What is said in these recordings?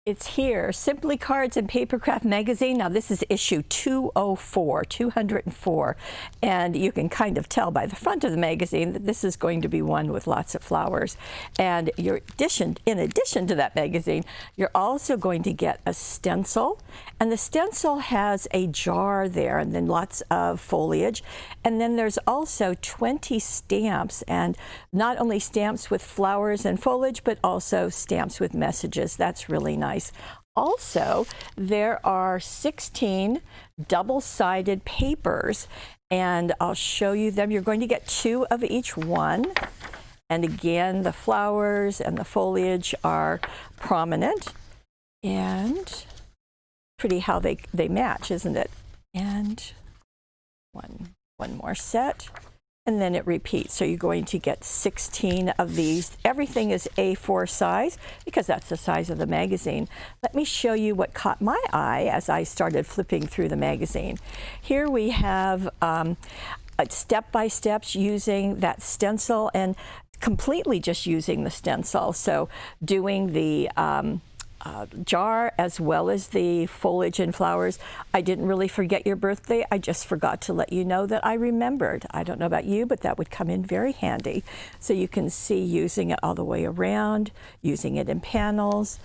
It's here, Simply Cards and Papercraft magazine. Now this is issue 204, and you can kind of tell by the front of the magazine that this is going to be one with lots of flowers. And in addition to that magazine, you're also going to get a stencil, and the stencil has a jar there and then lots of foliage. And then there's also 20 stamps, and not only stamps with flowers and foliage, but also stamps with messages. That's really nice. Also, there are 16 double-sided papers, and I'll show you them. You're going to get 2 of each one. And again, the flowers and the foliage are prominent, and pretty how they match, isn't it? And one more set. And then it repeats. So you're going to get 16 of these. Everything is A4 size because that's the size of the magazine. Let me show you what caught my eye as I started flipping through the magazine. Here we have step-by-steps using that stencil and completely just using the stencil. So doing the jar as well as the foliage and flowers. I didn't really forget your birthday. I just forgot to let you know that I remembered. I don't know about you, but that would come in very handy. So you can see using it all the way around, using it in panels.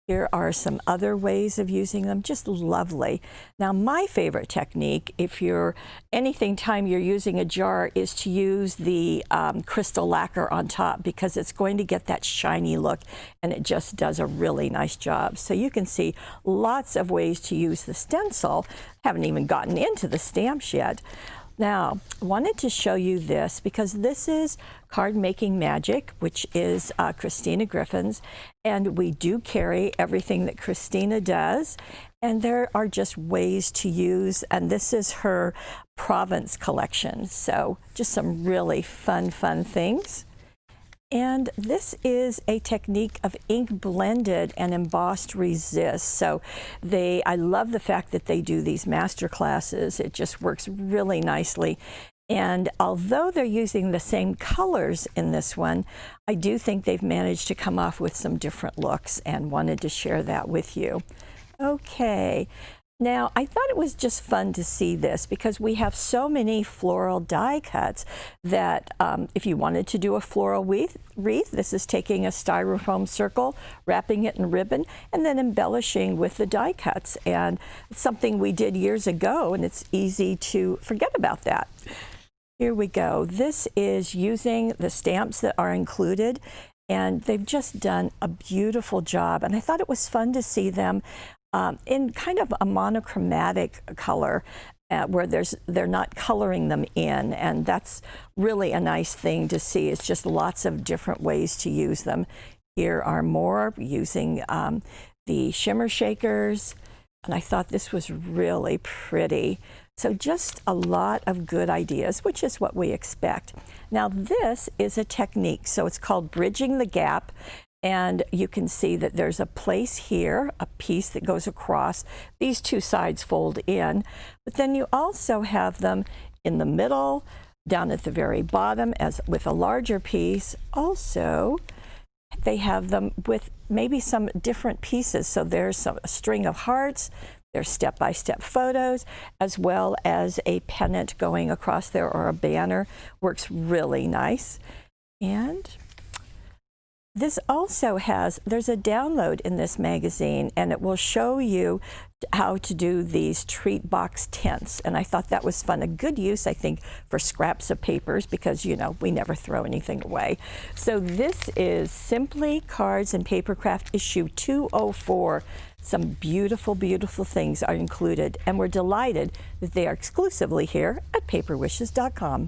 Here are some other ways of using them, just lovely. Now, my favorite technique, if you're anytime you're using a jar, is to use the crystal lacquer on top because it's going to get that shiny look, and it just does a really nice job. So you can see lots of ways to use the stencil. Haven't even gotten into the stamps yet. Now, I wanted to show you this because this is Card Making Magic, which is Christina Griffin's, and we do carry everything that Christina does, and there are just ways to use, and this is her Provence collection, so just some really fun things. And this is a technique of ink blended and embossed resist. So I love the fact that they do these master classes. It just works really nicely. And although they're using the same colors in this one, I do think they've managed to come off with some different looks and wanted to share that with you. Okay. Now, I thought it was just fun to see this because we have so many floral die cuts that if you wanted to do a floral wreath, this is taking a styrofoam circle, wrapping it in ribbon, and then embellishing with the die cuts. And it's something we did years ago, and it's easy to forget about that. Here we go. This is using the stamps that are included, and they've just done a beautiful job. And I thought it was fun to see them in kind of a monochromatic color where they're not coloring them in, and that's really a nice thing to see. It's just lots of different ways to use them. Here are more using the shimmer shakers, and I thought this was really pretty. So just a lot of good ideas, which is what we expect. Now this is a technique, so it's called bridging the gap. And you can see that there's a place here, a piece that goes across. These two sides fold in, but then you also have them in the middle, down at the very bottom as with a larger piece. Also, they have them with maybe some different pieces. So there's a string of hearts, there's step-by-step photos, as well as a pennant going across there or a banner. Works really nice. And this also there's a download in this magazine, and it will show you how to do these treat box tents. And I thought that was fun. A good use, I think, for scraps of papers because, you know, we never throw anything away. So this is Simply Cards and Papercraft issue 204. Some beautiful things are included, and we're delighted that they are exclusively here at paperwishes.com.